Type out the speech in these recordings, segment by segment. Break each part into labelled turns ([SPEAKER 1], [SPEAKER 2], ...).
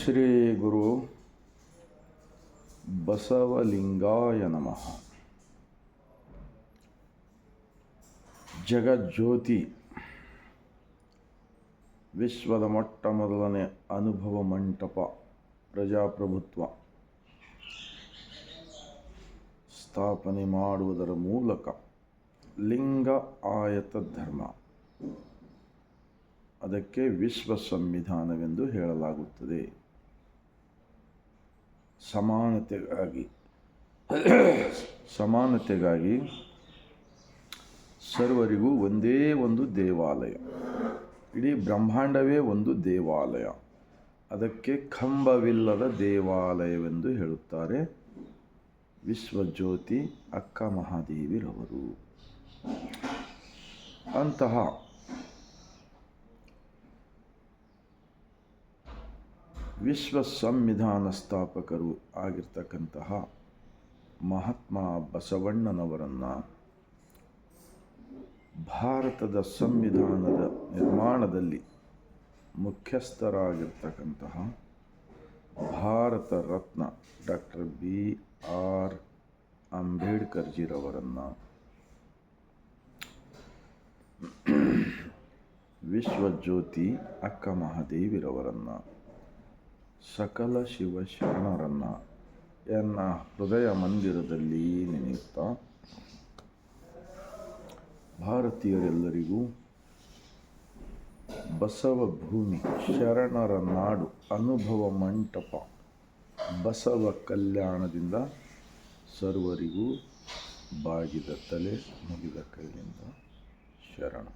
[SPEAKER 1] ಶ್ರೀ ಗುರು ಬಸವಲಿಂಗಾಯ ನಮಃ. ಜಗಜ್ಯೋತಿ ವಿಶ್ವದ ಮೊಟ್ಟ ಮೊದಲನೇ ಅನುಭವ ಮಂಟಪ ಪ್ರಜಾಪ್ರಭುತ್ವ ಸ್ಥಾಪನೆ ಮಾಡುವುದರ ಮೂಲಕ ಲಿಂಗ ಆಯತ ಧರ್ಮ, ಅದಕ್ಕೆ ವಿಶ್ವ ಸಂವಿಧಾನವೆಂದು ಹೇಳಲಾಗುತ್ತದೆ. ಸಮಾನತೆಗಾಗಿ ಸರ್ವರಿಗೂ ಒಂದೇ ಒಂದು ದೇವಾಲಯ, ಇಡೀ ಬ್ರಹ್ಮಾಂಡವೇ ಒಂದು ದೇವಾಲಯ, ಅದಕ್ಕೆ ಕಂಬವಿಲ್ಲದ ದೇವಾಲಯವೆಂದು ಹೇಳುತ್ತಾರೆ ವಿಶ್ವಜ್ಯೋತಿ ಅಕ್ಕ ಮಹಾದೇವಿರವರು. ಅಂತಹ ವಿಶ್ವ ಸಂವಿಧಾನ ಸ್ಥಾಪಕರು ಆಗಿರ್ತಕ್ಕಂತಹ ಮಹಾತ್ಮ ಬಸವಣ್ಣನವರನ್ನು ಭಾರತದ ಸಂವಿಧಾನದ ನಿರ್ಮಾಣದಲ್ಲಿ ಮುಖ್ಯಸ್ಥರಾಗಿರ್ತಕ್ಕಂತಹ ಭಾರತ ರತ್ನ ಡಾಕ್ಟರ್ BR ಅಂಬೇಡ್ಕರ್ಜಿರವರನ್ನು ವಿಶ್ವಜ್ಯೋತಿ ಅಕ್ಕ ಮಹಾದೇವಿರವರನ್ನು ಸಕಲ ಶಿವಶರಣರನ್ನು ಎನ್ನ ಹೃದಯ ಮಂದಿರದಲ್ಲಿ ನೆನೆಯುತ್ತಾ ಭಾರತೀಯರೆಲ್ಲರಿಗೂ ಬಸವ ಭೂಮಿ, ಶರಣರ ನಾಡು, ಅನುಭವ ಮಂಟಪ, ಬಸವ ಕಲ್ಯಾಣದಿಂದ ಸರ್ವರಿಗೂ ಬಾಗಿದ ತಲೆ, ಮುಗಿದ ಕೈಯಿಂದ ಶರಣ.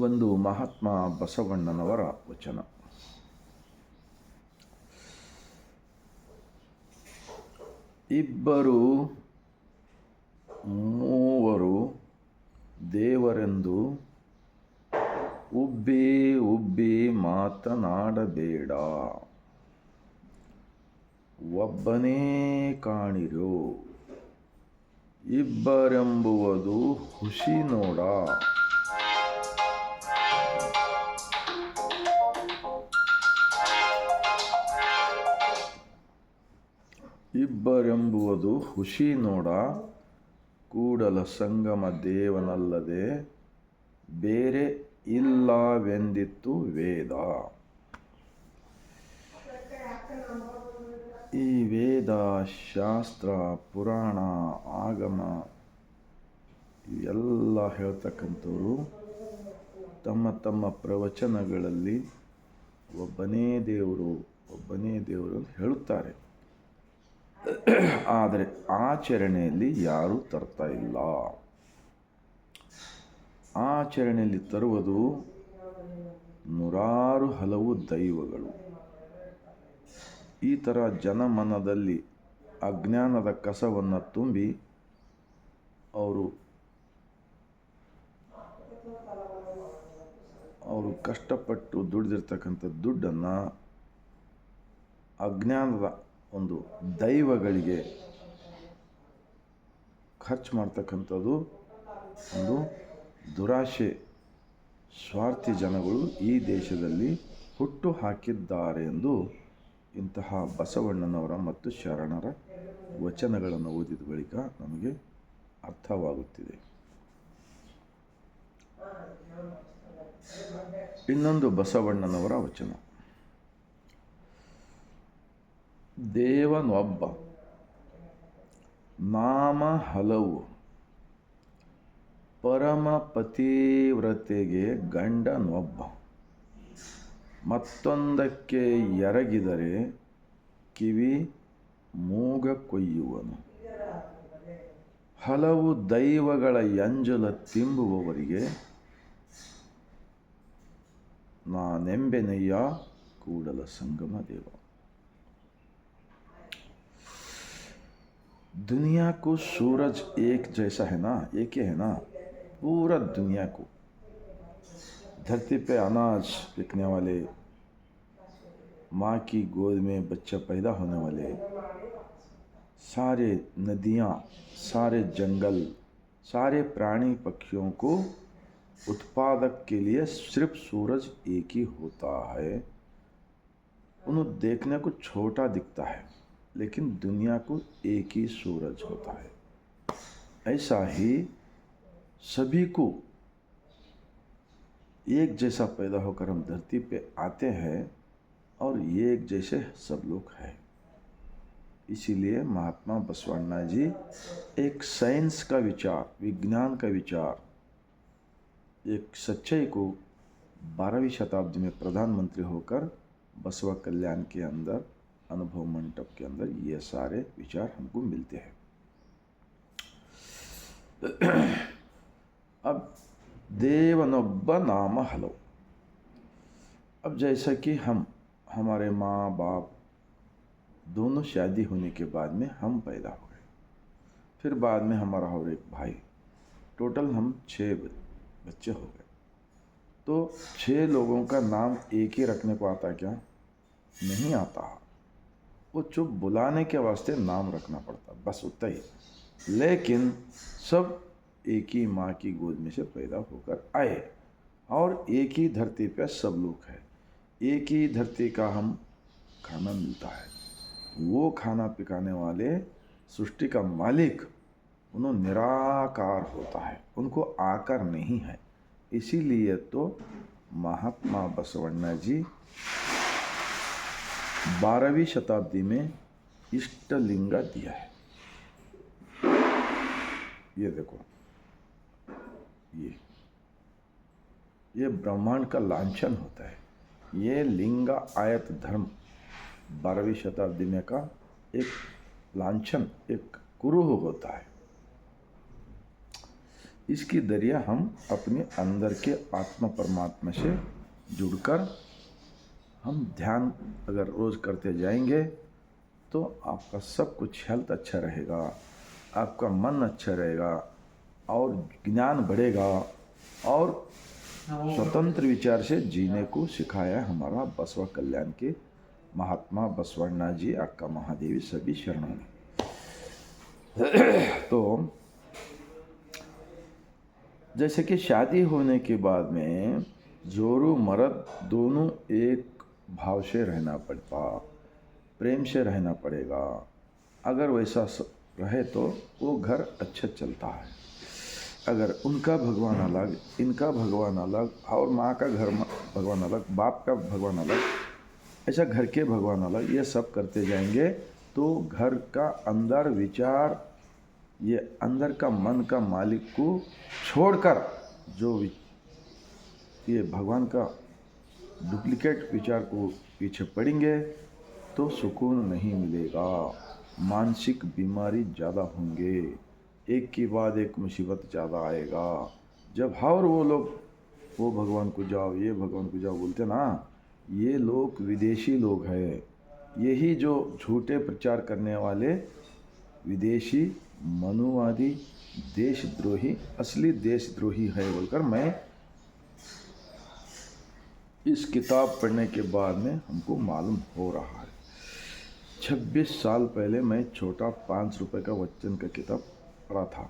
[SPEAKER 1] ಒಂದು ಮಹಾತ್ಮ ಬಸವಣ್ಣನವರ ವಚನ. ಇಬ್ಬರು ಮೂವರು ದೇವರೆಂದು ಉಬ್ಬಿ ಉಬ್ಬಿ ಮಾತನಾಡಬೇಡ, ಒಬ್ಬನೇ ಕಾಣಿರೋ, ಇಬ್ಬರೆಂಬುವುದು ಹುಸಿ ನೋಡ, ಇಬ್ಬರೆಂಬುವುದು ಹುಸಿ ನೋಡ, ಕೂಡಲ ಸಂಗಮ ದೇವನಲ್ಲದೆ ಬೇರೆ ಇಲ್ಲವೆಂದಿತ್ತು ವೇದ. ಈ ವೇದ, ಶಾಸ್ತ್ರ, ಪುರಾಣ, ಆಗಮ ಇವೆಲ್ಲ ಹೇಳ್ತಕ್ಕಂಥವ್ರು ತಮ್ಮ ತಮ್ಮ ಪ್ರವಚನಗಳಲ್ಲಿ ಒಬ್ಬನೇ ದೇವರು ಅಂತ ಹೇಳುತ್ತಾರೆ. ಆದರೆ ಆಚರಣೆಯಲ್ಲಿ ಯಾರೂ ತರ್ತಾ ಇಲ್ಲ. ಆಚರಣೆಯಲ್ಲಿ ತರುವುದು ನೂರಾರು ಹಲವು ದೈವಗಳು. ಈ ಥರ ಜನಮನದಲ್ಲಿ ಅಜ್ಞಾನದ ಕಸವನ್ನು ತುಂಬಿ ಅವರು ಕಷ್ಟಪಟ್ಟು ದುಡಿದಿರ್ತಕ್ಕಂಥ ದುಡ್ಡನ್ನು ಅಜ್ಞಾನದ ಒಂದು ದೈವಗಳಿಗೆ ಖರ್ಚು ಮಾಡ್ತಕ್ಕಂಥದ್ದು ಒಂದು ದುರಾಶೆ, ಸ್ವಾರ್ಥಿ ಜನಗಳು ಈ ದೇಶದಲ್ಲಿ ಹುಟ್ಟು ಹಾಕಿದ್ದಾರೆ ಎಂದು ಇಂತಹ ಬಸವಣ್ಣನವರ ಮತ್ತು ಶರಣರ ವಚನಗಳನ್ನು ಓದಿದ ಬಳಿಕ ನಮಗೆ ಅರ್ಥವಾಗುತ್ತಿದೆ. ಇನ್ನೊಂದು ಬಸವಣ್ಣನವರ ವಚನ. ದೇವನೊಬ್ಬ, ನಾಮ ಹಲವು, ಪರಮ ಪತಿವ್ರತೆಗೆ ಗಂಡನೊಬ್ಬ, ಮತ್ತೊಂದಕ್ಕೆ ಎರಗಿದರೆ ಕಿವಿ ಮೂಗ ಕೊಯ್ಯುವನು. ಹಲವು ದೈವಗಳ ಎಂಜಲ ತಿಂಬುವವರಿಗೆ ನಾನೆಂಬೆನಯ್ಯ ಕೂಡಲ ಸಂಗಮ ದೇವ. दुनिया को सूरज एक जैसा है ना, एक ही है ना, पूरा दुनिया को, धरती पे अनाज बिकने वाले, माँ की गोद में बच्चा पैदा होने वाले, सारे नदियाँ, सारे जंगल, सारे प्राणी पक्षियों को उत्पादक के लिए सिर्फ सूरज एक ही होता है। उन्हें देखने को छोटा दिखता है, लेकिन दुनिया को एक ही सूरज होता है। ऐसा ही सभी को एक जैसा पैदा होकर हम धरती पे आते हैं और एक जैसे सब लोग हैं। इसीलिए महात्मा बसवण्णा जी एक साइंस का विचार, विज्ञान का विचार, एक सच्चाई को 12वीं शताब्दी में प्रधानमंत्री होकर बसवा कल्याण के अंदर, अनुभव मंडप के अंदर ये सारे विचार हमको मिलते हैं। अब देवनोब्ब नाम हलो। अब जैसा कि हमारे माँ बाप दोनों शादी होने के बाद में हम पैदा हो गए, फिर बाद में हमारा और एक भाई, टोटल हम 6 बच्चे हो गए। तो 6 लोगों का नाम एक ही रखने को आता क्या? नहीं आता। वो चुप बुलाने के वास्ते नाम रखना पड़ता, बस उतना ही। लेकिन सब एक ही माँ की गोद में से पैदा होकर आए और एक ही धरती पे सब लोग हैं। एक ही धरती का हम खाना मिलता है। वो खाना पकाने वाले सृष्टि का मालिक, उन्होंने निराकार होता है, उनको आकार नहीं है। इसीलिए तो महात्मा बसवण्णा जी 12वीं शताब्दी में इष्टलिंगा दिया है। ये देखो, ये ब्रह्मांड का लांछन होता है। ये लिंगा आयत धर्म 12वीं शताब्दी में का एक लांछन, एक कुरूह होता है। इसकी दरिया हम अपने अंदर के आत्मा परमात्मा से जुड़कर हम ध्यान अगर रोज करते जाएंगे तो आपका सब कुछ हेल्थ अच्छा रहेगा, आपका मन अच्छा रहेगा और ज्ञान बढ़ेगा और स्वतंत्र विचार से जीने को सिखाया हमारा बसवा कल्याण के महात्मा बसवण्णा जी, अक्का महादेवी, सभी शरणों में। तो जैसे कि शादी होने के बाद में जोरू मर्द दोनों एक भाव से रहना पड़ता, प्रेम से रहना पड़ेगा। अगर वैसा रहे तो वो घर अच्छा चलता है। अगर उनका भगवान अलग, इनका भगवान अलग, और माँ का घर भगवान अलग, बाप का भगवान अलग, ऐसा घर के भगवान अलग, ये सब करते जाएंगे तो घर का अंदर विचार, ये अंदर का मन का मालिक को छोड़कर जो ये भगवान का डुप्लीकेट विचार को पीछे पड़ेंगे तो सुकून नहीं मिलेगा, मानसिक बीमारी ज़्यादा होंगे, एक के बाद एक मुसीबत ज़्यादा आएगा। जब हर वो लोग वो भगवान को जाओ, ये भगवान को जाओ बोलते ना, ये लोग विदेशी लोग हैं। यही जो झूठे प्रचार करने वाले विदेशी मनुवादी देशद्रोही, असली देशद्रोही है बोलकर मैं इस किताब पढ़ने के बाद में हमको मालूम हो रहा है। 26 साल पहले मैं छोटा 5 रुपए का वचन का किताब पढ़ा था।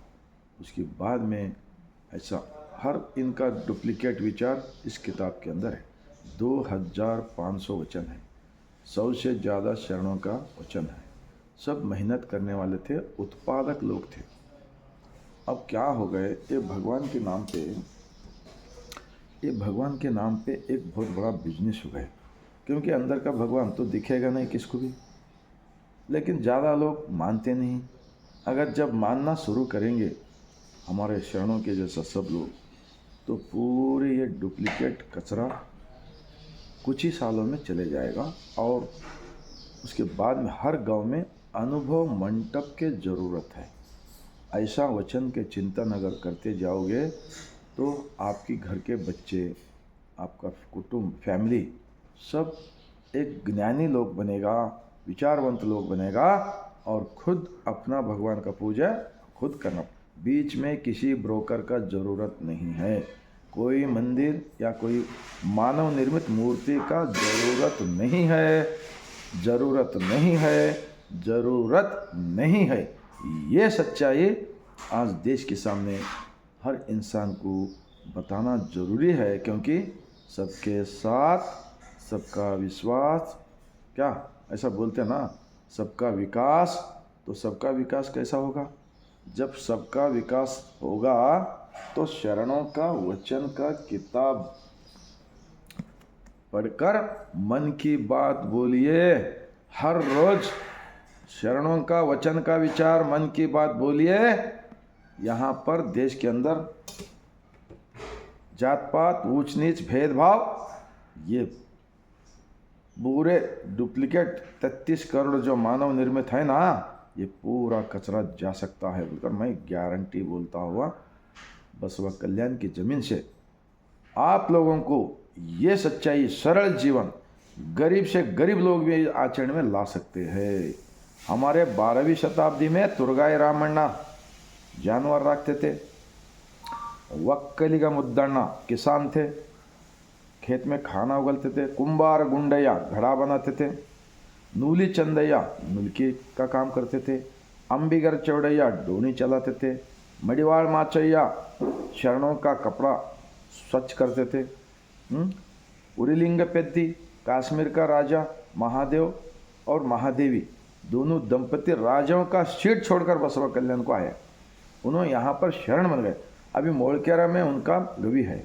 [SPEAKER 1] उसके बाद में ऐसा हर इनका डुप्लीकेट विचार इस किताब के अंदर है। 2500 वचन है, 100 से ज़्यादा शरणों का वचन है। सब मेहनत करने वाले थे, उत्पादक लोग थे। अब क्या हो गए, ये भगवान के नाम पे एक बहुत बड़ा बिजनेस हो गया। क्योंकि अंदर का भगवान तो दिखेगा नहीं किसको भी, लेकिन ज़्यादा लोग मानते नहीं। अगर जब मानना शुरू करेंगे हमारे शरणों के जैसा सब लोग, तो पूरे ये डुप्लीकेट कचरा कुछ ही सालों में चले जाएगा। और उसके बाद में हर गांव में अनुभव मंडप की ज़रूरत है। ऐसा वचन के चिंतन अगर करते जाओगे तो आपकी घर के बच्चे, आपका कुटुंब, फैमिली सब एक ज्ञानी लोग बनेगा, विचारवंत लोग बनेगा और खुद अपना भगवान का पूजा खुद करना। बीच में किसी ब्रोकर का ज़रूरत नहीं है, कोई मंदिर या कोई मानव निर्मित मूर्ति का ज़रूरत नहीं है, ज़रूरत नहीं है, ज़रूरत नहीं है। ये सच्चाई आज देश के सामने हर इंसान को बताना जरूरी है, क्योंकि सबके साथ सबका विश्वास, क्या ऐसा बोलते हैं ना, सबका विकास। तो सबका विकास कैसा होगा? जब सबका विकास होगा तो शरणों का वचन का किताब पढ़कर मन की बात बोलिए। हर रोज शरणों का वचन का विचार, मन की बात बोलिए। यहाँ पर देश के अंदर जात पात, ऊंच नीच, भेदभाव, ये पूरे डुप्लीकेट 33 करोड़ जो मानव निर्मित है ना, ये पूरा कचरा जा सकता है बोलकर मैं गारंटी बोलता हुआ बसवा कल्याण की जमीन से आप लोगों को ये सच्चाई, सरल जीवन गरीब से गरीब लोग भी आचरण में ला सकते हैं। हमारे 12वीं शताब्दी में तुरगाई रामण्णा जानवर रखते थे, वक्कलिगा मुद्दण्णा किसान थे, खेत में खाना उगलते थे, कुंभार गुंडैया घड़ा बनाते थे, नूली चंदैया नुलकी का काम करते थे, अंबिगर चौड़ैया डोनी चलाते थे, मड़ीवाड़ माचैया शरणों का कपड़ा स्वच्छ करते थे, उरीलिंग पेद्दी कश्मीर का राजा महादेव और महादेवी दोनों दंपति राजाओं का सीट छोड़कर बसवा कल्याण को आए। उन्होंने यहाँ पर शरण बन गए। अभी मोड़केरा में उनका गवी है,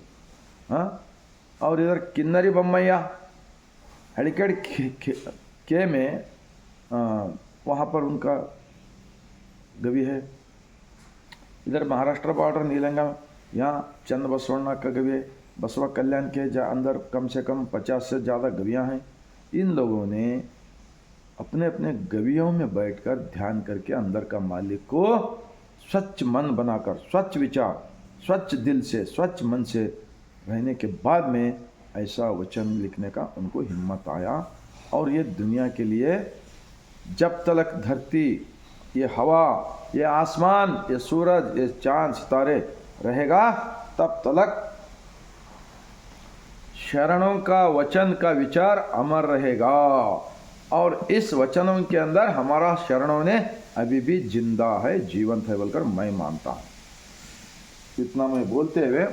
[SPEAKER 1] हाँ। और इधर किन्नरी बम्मैया हड़केड़ के में वहाँ पर उनका गवी है। इधर महाराष्ट्र बॉर्डर नीलंगा में यहाँ चंद बसवण्णा का गवी है। बसवा कल्याण के अंदर कम से कम 50 से ज़्यादा गवियाँ हैं। इन लोगों ने अपने अपने गवियों में बैठकर ध्यान करके अंदर का मालिक को स्वच्छ मन बनाकर, स्वच्छ विचार, स्वच्छ दिल से, स्वच्छ मन से रहने के बाद में ऐसा वचन लिखने का उनको हिम्मत आया। और ये दुनिया के लिए जब तक धरती, ये हवा, ये आसमान, ये सूरज, ये चांद सितारे रहेगा तब तक शरणों का वचन का विचार अमर रहेगा। और इस वचनों के अंदर हमारा शरणों ने अभी भी जिंदा है, जीवंत है बोलकर मैं मानता हूं। इतना मैं बोलते हुए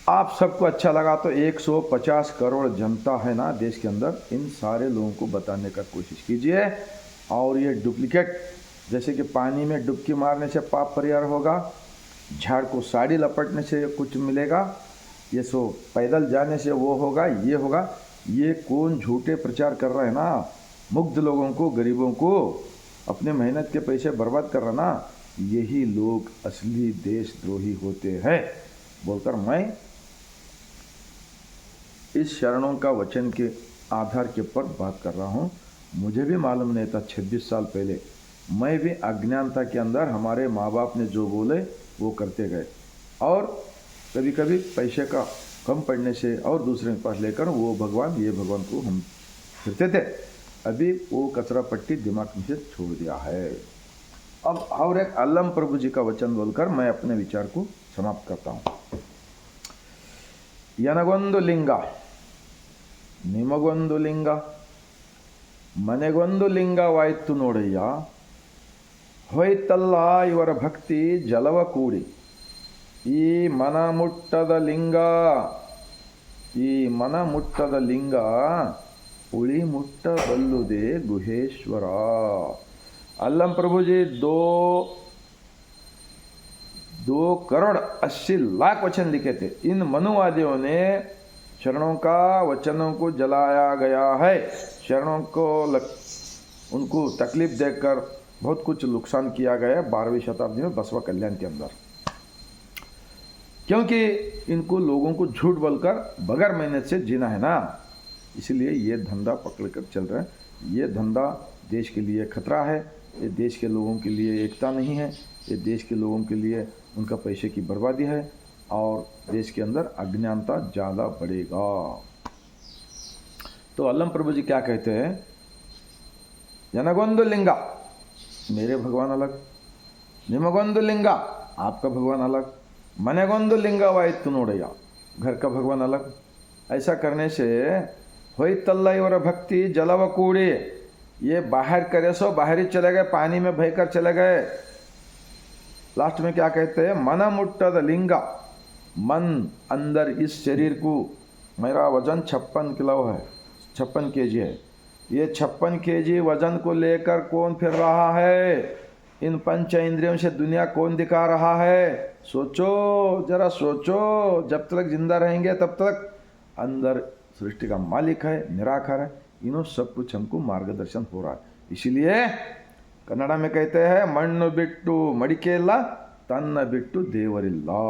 [SPEAKER 1] आप सबको अच्छा लगा तो 150 करोड़ जनता है ना देश के अंदर, इन सारे लोगों को बताने का कोशिश कीजिए। और ये डुप्लीकेट, जैसे कि पानी में डुबकी मारने से पाप परिहार होगा, झाड़ को साड़ी लपटने से कुछ मिलेगा, ये सो पैदल जाने से वो होगा, ये होगा, ये कौन झूठे प्रचार कर रहा है ना, मुग्ध लोगों को, गरीबों को अपने मेहनत के पैसे बर्बाद कर रहा ना, यही लोग असली देशद्रोही होते हैं बोलकर मैं इस शरणों का वचन के आधार के ऊपर बात कर रहा हूँ। मुझे भी मालूम नहीं था 26 साल पहले, मैं भी अज्ञानता के अंदर हमारे माँ बाप ने जो बोले वो करते गए, और कभी कभी पैसे का कम पड़ने से और दूसरे के पास लेकर वो भगवान ये भगवान को हम फिरते थे। अभी वो कचरा पट्टी दिमाग में से छोड़ दिया है। अब और एक अल्लम प्रभु जी का वचन बोलकर मैं अपने विचार को समाप्त करता हूँ। यनगोंदु लिंग निमगोंदु लिंग ಮನೆಗೊಂದು ಲಿಂಗವಾಯ್ತು ನೋಡಯ್ಯ, ಹೋಯ್ತಲ್ಲ ಇವರ ಭಕ್ತಿ ಜಲವ ಕೂಡಿ, ಈ ಮನ ಮುಟ್ಟದ ಲಿಂಗ, ಈ ಮನ ಮುಟ್ಟದ ಲಿಂಗ ಉಳಿ ಮುಟ್ಟಬಲ್ಲುದೇ ಗುಹೇಶ್ವರ। अल्लम प्रभु जी 2 करोड़ 80 लाख वचन लिखे थे। इन मनुवादियों ने शरणों का वचनों को जलाया गया है। शरणों को उनको तकलीफ देकर बहुत कुछ नुकसान किया गया है 12वीं शताब्दी में बसवा कल्याण के अंदर, क्योंकि इनको लोगों को झूठ बोलकर बगैर मेहनत से जीना है ना, इसलिए ये धंधा पकड़कर चल रहा है। ये धंधा देश के लिए खतरा है, ये देश के लोगों के लिए एकता नहीं है, ये देश के लोगों के लिए उनका पैसे की बर्बादी है, और देश के अंदर अज्ञानता ज़्यादा बढ़ेगा। तो अल्लम प्रभु जी क्या कहते हैं, जनगोंदु लिंगा मेरे भगवान अलग, निमगोंदु लिंगा आपका भगवान अलग, मनेगोंदु लिंगा वाइतु नोड़ैया घर का भगवान अलग। ऐसा करने से होइतल्ला इवर भक्ति जलव कूड़ी, ये बाहर करे सो बाहर ही चले गए, पानी में बहकर चले गए, लास्ट में क्या कहते हैं, मन मुट्टद लिंगा, मन अंदर इस शरीर को, मेरा वजन 56 किलो है, 56 केजी है, ये 56 केजी वजन को लेकर कौन फिर रहा है, इन पंच इंद्रियों से दुनिया कौन दिखा रहा है, सोचो, जरा सोचो। जब तक जिंदा रहेंगे तब तक अंदर सृष्टि का मालिक है, निराकार है, इन्हों सब कुछ हमको मार्गदर्शन हो रहा है। इसीलिए कन्नड़ा में कहते हैं, मण्णु बिट्टू मडिकेला तन्न बिट्टू देवरिल्ला।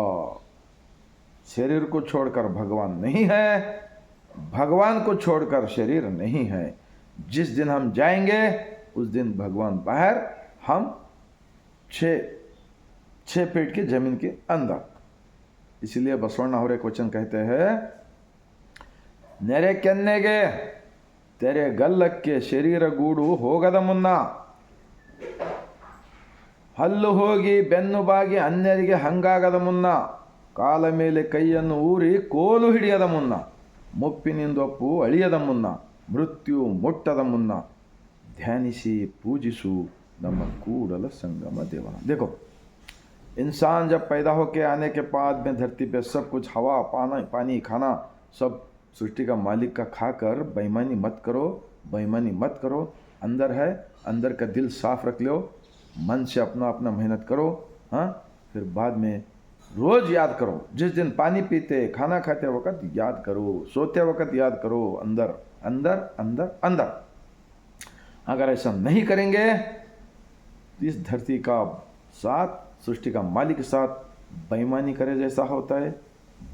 [SPEAKER 1] शरीर को छोड़कर भगवान नहीं है, भगवान को छोड़कर शरीर नहीं है। जिस दिन हम जाएंगे उस दिन भगवान बाहर, हम 6 फीट की जमीन के अंदर। इसलिए बसवಣ್ಣ और एक वचन कहते हैं, नेरे ಕೆನ್ನೆಗೆ तेरे गल्लಕ್ಕೆ शरीर गूಡು ಹೋಗದ ಮುನ್ನ, ಹಲ್ಲು ಹೋಗಿ ಬೆನ್ನು ಬಾಗಿ ಅನ್ಯರಿಗೆ ಹಂಗಾಗದ ಮುನ್ನ, ಕಾಲ ಮೇಲೆ ಕೈಯನ್ನು ಊರಿ ಕೋಲು ಹಿಡಿಯದ ಮುನ್ನ, ಮುಪ್ಪಿನಿಂದೊಪ್ಪು ಅಳಿಯದ ಮುನ್ನ, ಮೃತ್ಯು ಮುಟ್ಟದ ಮುನ್ನ, ಧ್ಯಾನಿಸಿ पूजिसु ನಮ್ಮ ಕೂಡಲ संगम देवना। देखो, इंसान जब पैदा होके आने के बाद में धरती पे सब कुछ हवा पानी खाना सब सृष्टि का मालिक का खाकर बेईमानी मत करो, बेईमानी मत करो। अंदर है, अंदर का दिल साफ रख लो, मन से अपना अपना मेहनत करो। हाँ, फिर बाद में रोज़ याद करो, जिस दिन पानी पीते खाना खाते वक्त याद करो, सोते वक्त याद करो, अंदर अंदर अंदर अंदर। अगर ऐसा नहीं करेंगे इस धरती का साथ, सृष्टि का मालिक के साथ बेईमानी करे जैसा होता है,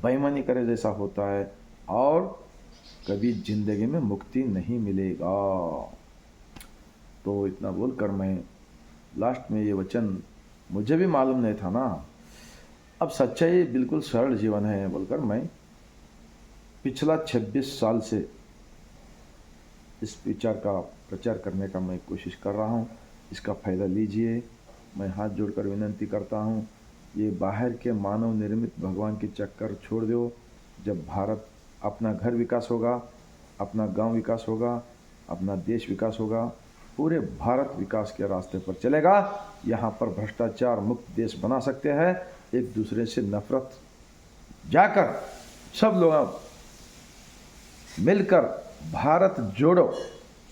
[SPEAKER 1] बेईमानी करे जैसा होता है, और कभी जिंदगी में मुक्ति नहीं मिलेगा। तो इतना बोलकर मैं लास्ट में ये वचन, मुझे भी मालूम नहीं था ना, अब सच्चाई बिल्कुल सरल जीवन है बोलकर मैं पिछला 26 साल से इस विचार का प्रचार करने का मैं कोशिश कर रहा हूँ। इसका फ़ायदा लीजिए। मैं हाथ जोड़कर विनंती करता हूँ, ये बाहर के मानव निर्मित भगवान के चक्कर छोड़ दो। जब भारत अपना घर विकास होगा, अपना गांव विकास होगा, अपना देश विकास होगा, पूरे भारत विकास के रास्ते पर चलेगा। यहाँ पर भ्रष्टाचार मुक्त देश बना सकते हैं। एक दूसरे से नफरत जाकर सब लोग मिलकर भारत जोड़ो,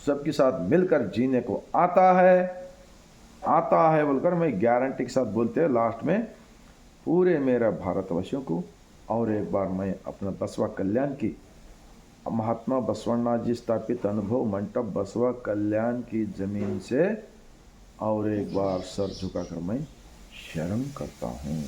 [SPEAKER 1] सबके साथ मिलकर जीने को आता है बोलकर मैं गारंटी के साथ बोलते हैं लास्ट में पूरे मेरा भारतवासियों को। और एक बार मैं अपना बसवा कल्याण की, महात्मा बसवण्णा जी स्थापित अनुभव मंडप बसवा कल्याण की जमीन से और एक बार सर झुकाकर मैं शरण करता हूँ।